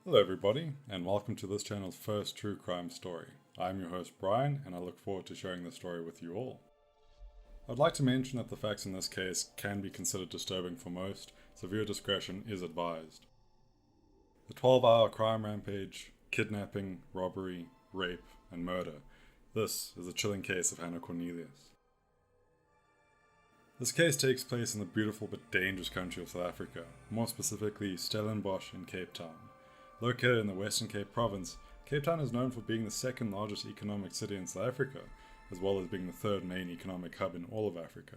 Hello everybody, and welcome to this channel's first true crime story. I'm your host Brian, and I look forward to sharing this story with you all. I'd like to mention that the facts in this case can be considered disturbing for most, so viewer discretion is advised. The 12-hour crime rampage, kidnapping, robbery, rape, and murder. This is a chilling case of Hannah Cornelius. This case takes place in the beautiful but dangerous country of South Africa, more specifically Stellenbosch in Cape Town. Located in the Western Cape province, Cape Town is known for being the second largest economic city in South Africa, as well as being the third main economic hub in all of Africa.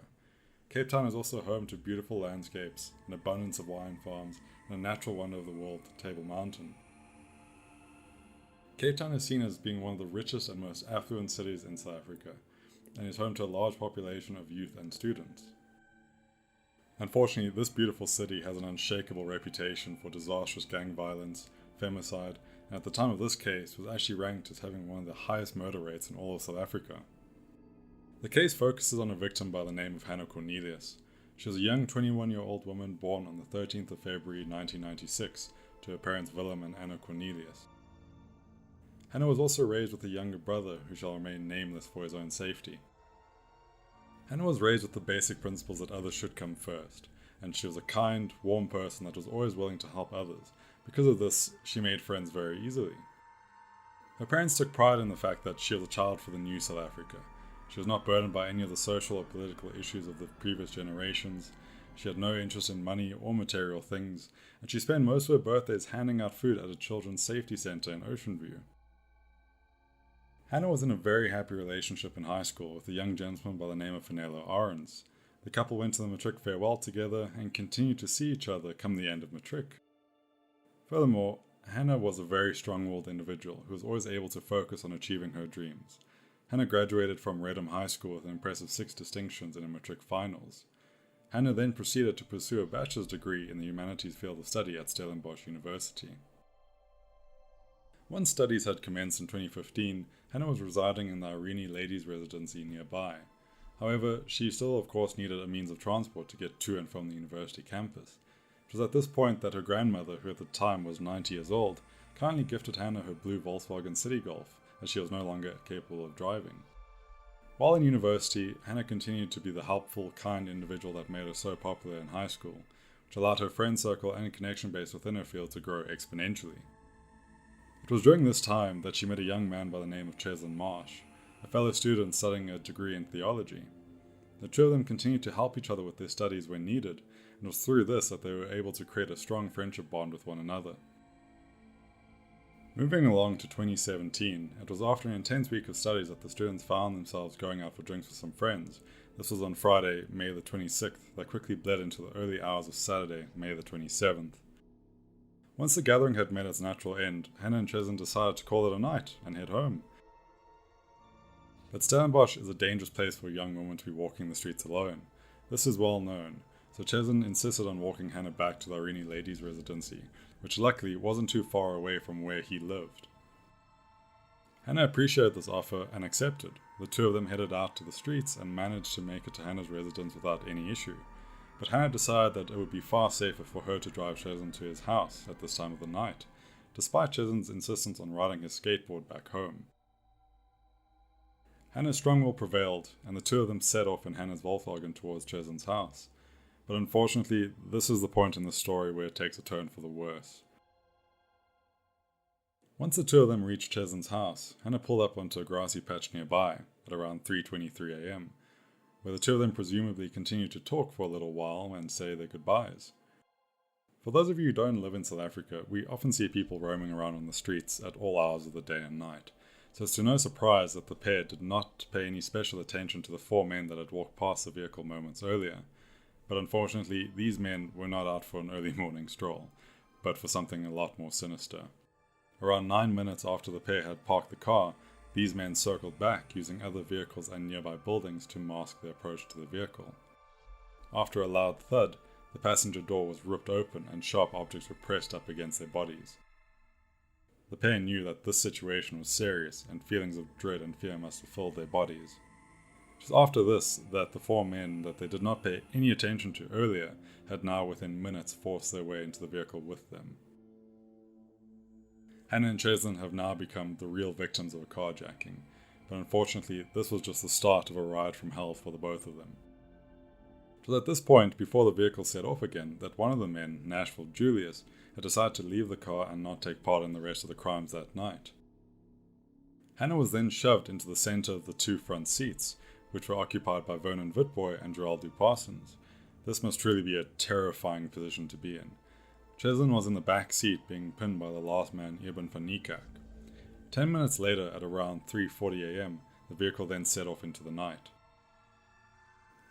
Cape Town is also home to beautiful landscapes, an abundance of wine farms, and a natural wonder of the world, Table Mountain. Cape Town is seen as being one of the richest and most affluent cities in South Africa, and is home to a large population of youth and students. Unfortunately, this beautiful city has an unshakable reputation for disastrous gang violence, femicide, and at the time of this case was actually ranked as having one of the highest murder rates in all of South Africa. The case focuses on a victim by the name of Hannah Cornelius. She was a young 21-year-old woman born on the 13th of February 1996 to her parents Willem and Anna Cornelius. Hannah was also raised with a younger brother who shall remain nameless for his own safety. Hannah was raised with the basic principles that others should come first, and she was a kind, warm person that was always willing to help others. Because of this, she made friends very easily. Her parents took pride in the fact that she was a child for the new South Africa. She was not burdened by any of the social or political issues of the previous generations. She had no interest in money or material things, and she spent most of her birthdays handing out food at a children's safety center in Ocean View. Hannah was in a very happy relationship in high school with a young gentleman by the name of Fanelo Arends. The couple went to the matric farewell together and continued to see each other come the end of matric. Furthermore, Hannah was a very strong-willed individual who was always able to focus on achieving her dreams. Hannah graduated from Redham High School with an impressive 6 distinctions in her matric finals. Hannah then proceeded to pursue a bachelor's degree in the humanities field of study at Stellenbosch University. Once studies had commenced in 2015, Hannah was residing in the Irene Ladies' Residency nearby. However, she still of course needed a means of transport to get to and from the university campus. It was at this point that her grandmother, who at the time was 90 years old, kindly gifted Hannah her blue Volkswagen City Golf, as she was no longer capable of driving. While in university, Hannah continued to be the helpful, kind individual that made her so popular in high school, which allowed her friend circle and connection base within her field to grow exponentially. It was during this time that she met a young man by the name of Cheslin Marsh, a fellow student studying a degree in theology. The two of them continued to help each other with their studies when needed, and it was through this that they were able to create a strong friendship bond with one another. Moving along to 2017, it was after an intense week of studies that the students found themselves going out for drinks with some friends. This was on Friday, May the 26th, that quickly bled into the early hours of Saturday, May the 27th. Once the gathering had met its natural end, Hannah and Cheslin decided to call it a night and head home. But Stellenbosch is a dangerous place for a young woman to be walking the streets alone. This is well known, so Cheslin insisted on walking Hannah back to the Irene Ladies' Residency, which luckily wasn't too far away from where he lived. Hannah appreciated this offer and accepted. The two of them headed out to the streets and managed to make it to Hannah's residence without any issue. But Hannah decided that it would be far safer for her to drive Cheslin to his house at this time of the night, despite Cheslin's insistence on riding his skateboard back home. Hannah's strong will prevailed, and the two of them set off in Hannah's Volkswagen towards Cheslin's house. But unfortunately, this is the point in the story where it takes a turn for the worse. Once the two of them reached Cheslin's house, Hannah pulled up onto a grassy patch nearby at around 3:23 a.m., where the two of them presumably continued to talk for a little while and say their goodbyes. For those of you who don't live in South Africa, we often see people roaming around on the streets at all hours of the day and night, so it's to no surprise that the pair did not pay any special attention to the 4 men that had walked past the vehicle moments earlier. But unfortunately, these men were not out for an early morning stroll, but for something a lot more sinister. Around 9 minutes after the pair had parked the car, these men circled back using other vehicles and nearby buildings to mask their approach to the vehicle. After a loud thud, the passenger door was ripped open and sharp objects were pressed up against their bodies. The pair knew that this situation was serious and feelings of dread and fear must have filled their bodies. It was after this that the 4 men that they did not pay any attention to earlier had now within minutes forced their way into the vehicle with them. Hannah and Cheslin have now become the real victims of a carjacking, but unfortunately this was just the start of a ride from hell for the both of them. It was at this point, before the vehicle set off again, that one of the men, Nashville Julius, had decided to leave the car and not take part in the rest of the crimes that night. Hannah was then shoved into the center of the two front seats, which were occupied by Vernon Vitboy and Geraldo Parsons. This must truly be a terrifying position to be in. Cheslin was in the back seat being pinned by the last man, Eben van Niekerk. 10 minutes later, at around 3:40 am, the vehicle then set off into the night.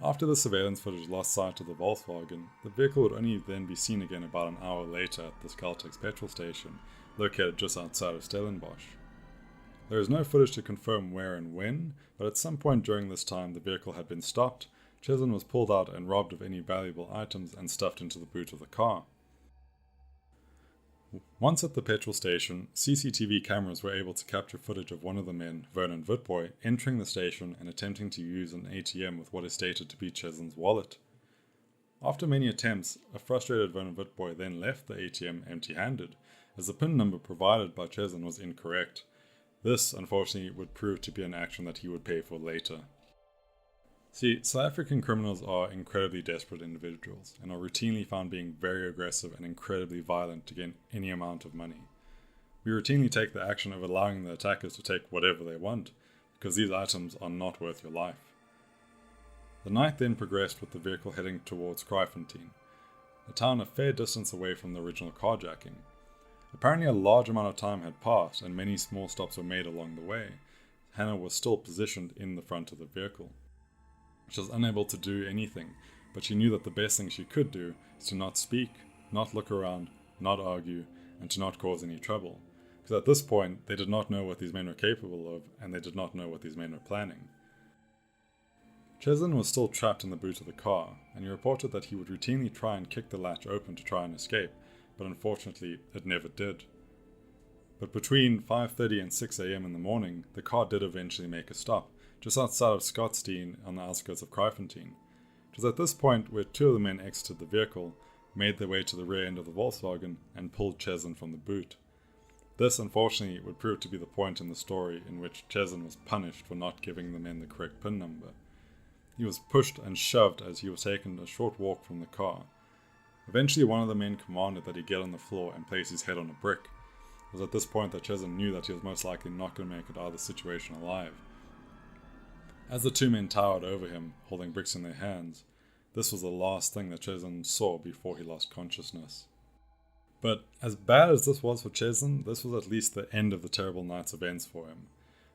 After the surveillance footage lost sight of the Volkswagen, the vehicle would only then be seen again about an hour later at the Skeltex petrol station, located just outside of Stellenbosch. There is no footage to confirm where and when, but at some point during this time the vehicle had been stopped, Cheslin was pulled out and robbed of any valuable items and stuffed into the boot of the car. Once at the petrol station, CCTV cameras were able to capture footage of one of the men, Vernon Vitboy, entering the station and attempting to use an ATM with what is stated to be Cheslin's wallet. After many attempts, a frustrated Vernon Vitboy then left the ATM empty-handed, as the PIN number provided by Cheslin was incorrect. This, unfortunately, would prove to be an action that he would pay for later. See, South African criminals are incredibly desperate individuals and are routinely found being very aggressive and incredibly violent to gain any amount of money. We routinely take the action of allowing the attackers to take whatever they want, because these items are not worth your life. The night then progressed with the vehicle heading towards Kraaifontein, a town a fair distance away from the original carjacking. Apparently a large amount of time had passed and many small stops were made along the way. Hannah was still positioned in the front of the vehicle. She was unable to do anything, but she knew that the best thing she could do is to not speak, not look around, not argue, and to not cause any trouble. Because at this point, they did not know what these men were capable of, and they did not know what these men were planning. Cheslin was still trapped in the boot of the car, and he reported that he would routinely try and kick the latch open to try and escape, but unfortunately, it never did. But between 5:30 and 6 am in the morning, the car did eventually make a stop, just outside of Scottsdene on the outskirts of Kraaifontein. It was at this point where two of the men exited the vehicle, made their way to the rear end of the Volkswagen, and pulled Cheslin from the boot. This, unfortunately, would prove to be the point in the story in which Cheslin was punished for not giving the men the correct PIN number. He was pushed and shoved as he was taken a short walk from the car. Eventually, one of the men commanded that he get on the floor and place his head on a brick. It was at this point that Cheslin knew that he was most likely not going to make it out of the situation alive. As the two men towered over him, holding bricks in their hands, this was the last thing that Cheslin saw before he lost consciousness. But as bad as this was for Cheslin, this was at least the end of the terrible night's events for him.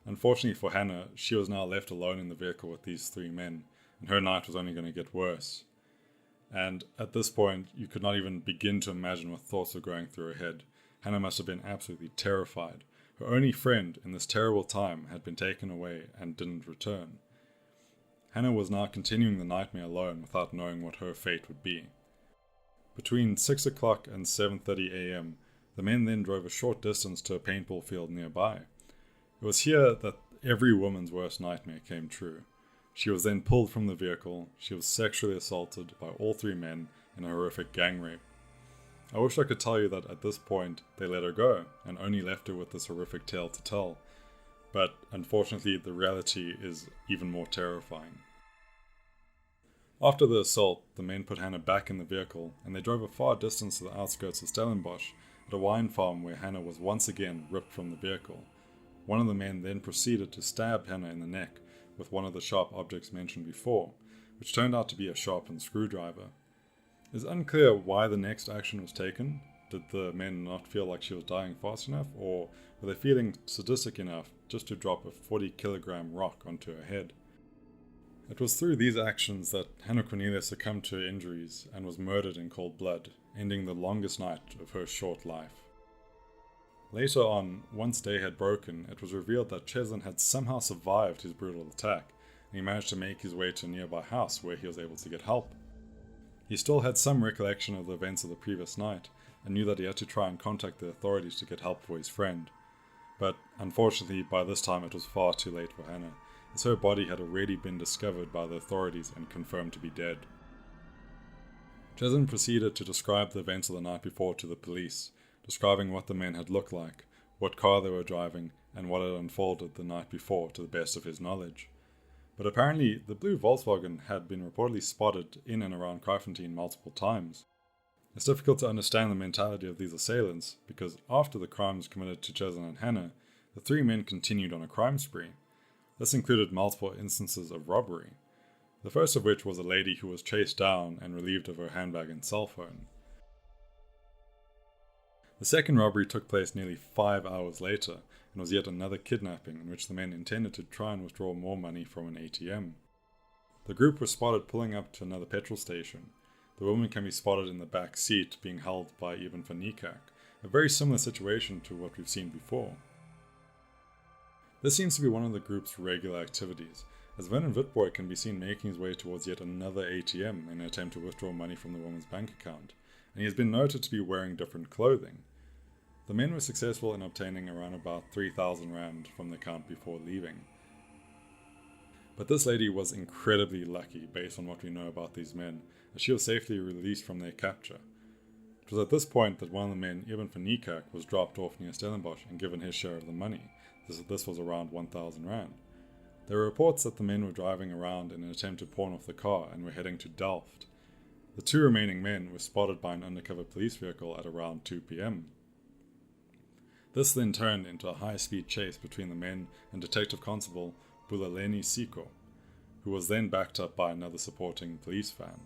Unfortunately for Hannah, she was now left alone in the vehicle with these three men, and her night was only going to get worse. And at this point, you could not even begin to imagine what thoughts were going through her head. Hannah must have been absolutely terrified. Her only friend in this terrible time had been taken away and didn't return. Hannah was now continuing the nightmare alone without knowing what her fate would be. Between 6 o'clock and 7:30 am, the men then drove a short distance to a paintball field nearby. It was here that every woman's worst nightmare came true. She was then pulled from the vehicle. She was sexually assaulted by all three men in a horrific gang rape. I wish I could tell you that at this point they let her go and only left her with this horrific tale to tell, but unfortunately the reality is even more terrifying. After the assault, the men put Hannah back in the vehicle and they drove a far distance to the outskirts of Stellenbosch at a wine farm where Hannah was once again ripped from the vehicle. One of the men then proceeded to stab Hannah in the neck with one of the sharp objects mentioned before, which turned out to be a sharpened screwdriver. It is unclear why the next action was taken. Did the men not feel like she was dying fast enough, or were they feeling sadistic enough just to drop a 40-kilogram rock onto her head? It was through these actions that Hannah Cornelius succumbed to her injuries and was murdered in cold blood, ending the longest night of her short life. Later on, once day had broken, it was revealed that Cheslin had somehow survived his brutal attack, and he managed to make his way to a nearby house where he was able to get help. He still had some recollection of the events of the previous night, and knew that he had to try and contact the authorities to get help for his friend. But unfortunately, by this time it was far too late for Hannah, as her body had already been discovered by the authorities and confirmed to be dead. Cheslin proceeded to describe the events of the night before to the police, describing what the men had looked like, what car they were driving, and what had unfolded the night before to the best of his knowledge. But apparently, the blue Volkswagen had been reportedly spotted in and around Kryfontein multiple times. It's difficult to understand the mentality of these assailants, because after the crimes committed to Cheslin and Hannah, the three men continued on a crime spree. This included multiple instances of robbery, the first of which was a lady who was chased down and relieved of her handbag and cell phone. The second robbery took place nearly 5 hours later, and was yet another kidnapping in which the men intended to try and withdraw more money from an ATM. The group was spotted pulling up to another petrol station. The woman can be spotted in the back seat being held by Eben van Niekerk, a very similar situation to what we've seen before. This seems to be one of the group's regular activities, as Vernon Witbooi can be seen making his way towards yet another ATM in an attempt to withdraw money from the woman's bank account, and he has been noted to be wearing different clothing. The men were successful in obtaining around about 3,000 rand from the account before leaving. But this lady was incredibly lucky based on what we know about these men, as she was safely released from their capture. It was at this point that one of the men, Eben van Niekerk, was dropped off near Stellenbosch and given his share of the money. This was around 1,000 rand. There were reports that the men were driving around in an attempt to pawn off the car and were heading to Delft. The two remaining men were spotted by an undercover police vehicle at around 2 p.m. This then turned into a high-speed chase between the men and Detective Constable Bulaleni Siko, who was then backed up by another supporting police van.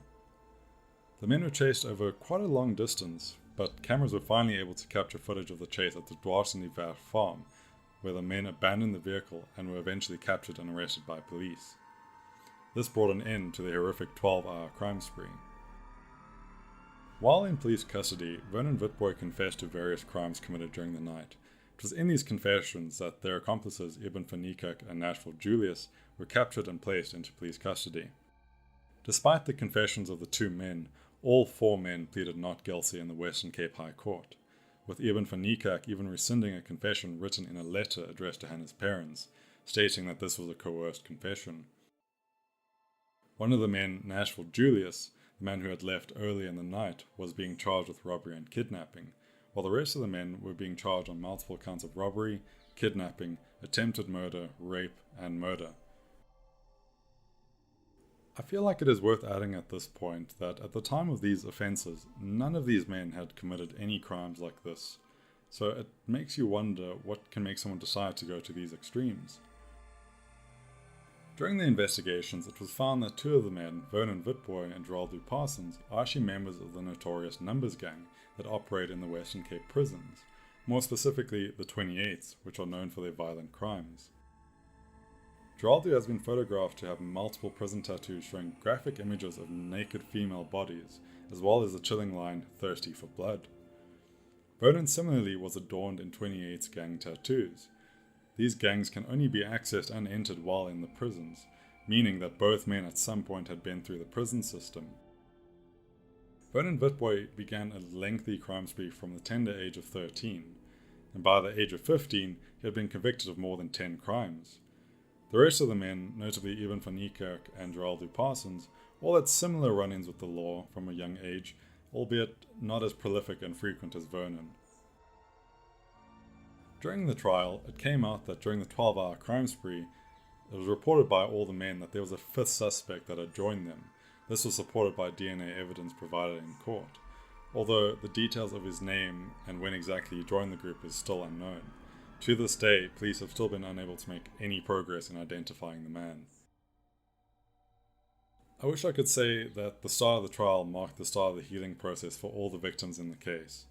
The men were chased over quite a long distance, but cameras were finally able to capture footage of the chase at the Dwarsendivaart farm, where the men abandoned the vehicle and were eventually captured and arrested by police. This brought an end to the horrific 12-hour crime spree. While in police custody, Vernon Witbooi confessed to various crimes committed during the night. It was in these confessions that their accomplices Eben van Niekerk and Nashville Julius were captured and placed into police custody. Despite the confessions of the two men, all four men pleaded not guilty in the Western Cape High Court, with Eben van Niekerk even rescinding a confession written in a letter addressed to Hannah's parents, stating that this was a coerced confession. One of the men, Nashville Julius, the man who had left early in the night, was being charged with robbery and kidnapping, while the rest of the men were being charged on multiple counts of robbery, kidnapping, attempted murder, rape, and murder. I feel like it is worth adding at this point that at the time of these offences, none of these men had committed any crimes like this, so it makes you wonder what can make someone decide to go to these extremes. During the investigations, it was found that two of the men, Vernon Witbooi and Geraldo Parsons, are actually members of the notorious Numbers Gang that operate in the Western Cape prisons, more specifically the 28s, which are known for their violent crimes. Geraldo has been photographed to have multiple prison tattoos showing graphic images of naked female bodies, as well as the chilling line, "Thirsty for blood." Vernon similarly was adorned in 28's gang tattoos. These gangs can only be accessed and entered while in the prisons, meaning that both men at some point had been through the prison system. Vernon Witbooi began a lengthy crime spree from the tender age of 13, and by the age of 15 he had been convicted of more than 10 crimes. The rest of the men, notably Eben van Niekerk and Geraldo Parsons, all had similar run-ins with the law from a young age, albeit not as prolific and frequent as Vernon. During the trial, it came out that during the 12-hour crime spree, it was reported by all the men that there was a fifth suspect that had joined them. This was supported by DNA evidence provided in court, although the details of his name and when exactly he joined the group is still unknown. To this day, police have still been unable to make any progress in identifying the man. I wish I could say that the start of the trial marked the start of the healing process for all the victims in the case,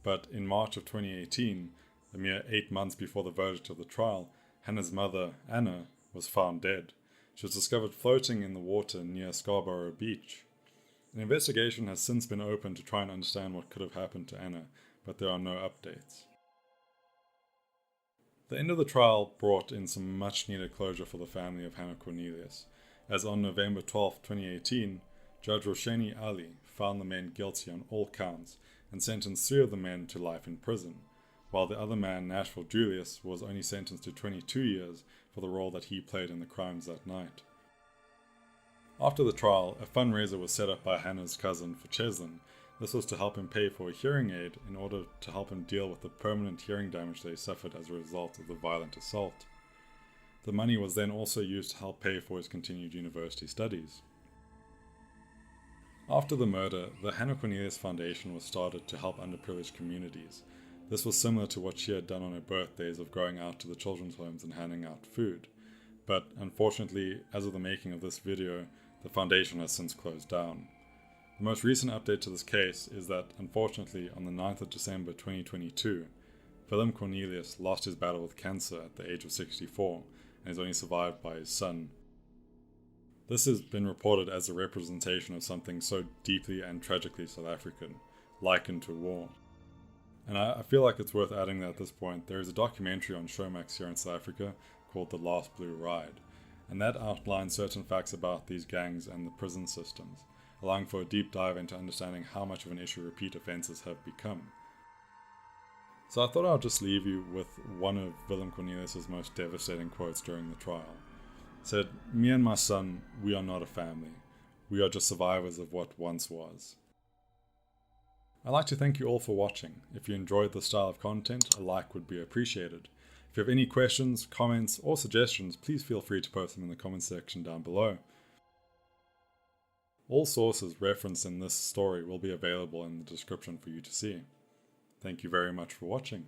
but in March of 2018, a mere 8 months before the verdict of the trial, Hannah's mother, Anna, was found dead. She was discovered floating in the water near Scarborough Beach. An investigation has since been opened to try and understand what could have happened to Anna, but there are no updates. The end of the trial brought in some much-needed closure for the family of Hannah Cornelius, as on November 12, 2018, Judge Roshani Ali found the men guilty on all counts and sentenced 3 of the men to life in prison, while the other man, Nashville Julius, was only sentenced to 22 years for the role that he played in the crimes that night. After the trial, a fundraiser was set up by Hannah's cousin for Cheslin, This was to help him pay for a hearing aid in order to help him deal with the permanent hearing damage they suffered as a result of the violent assault. The money was then also used to help pay for his continued university studies. After the murder, the Hannah Cornelius Foundation was started to help underprivileged communities. This was similar to what she had done on her birthdays of going out to the children's homes and handing out food. But unfortunately, as of the making of this video, the foundation has since closed down. The most recent update to this case is that, unfortunately, on the 9th of December 2022, Willem Cornelius lost his battle with cancer at the age of 64 and is only survived by his son. This has been reported as a representation of something so deeply and tragically South African, likened to war. And I feel like it's worth adding that at this point, there is a documentary on Showmax here in South Africa called The Last Blue Ride, and that outlines certain facts about these gangs and the prison systems, allowing for a deep dive into understanding how much of an issue repeat offences have become. So I thought I'll just leave you with one of Willem Cornelius' most devastating quotes during the trial. He said, "Me and my son, we are not a family. We are just survivors of what once was." I'd like to thank you all for watching. If you enjoyed this style of content, a like would be appreciated. If you have any questions, comments, or suggestions, please feel free to post them in the comments section down below. All sources referenced in this story will be available in the description for you to see. Thank you very much for watching.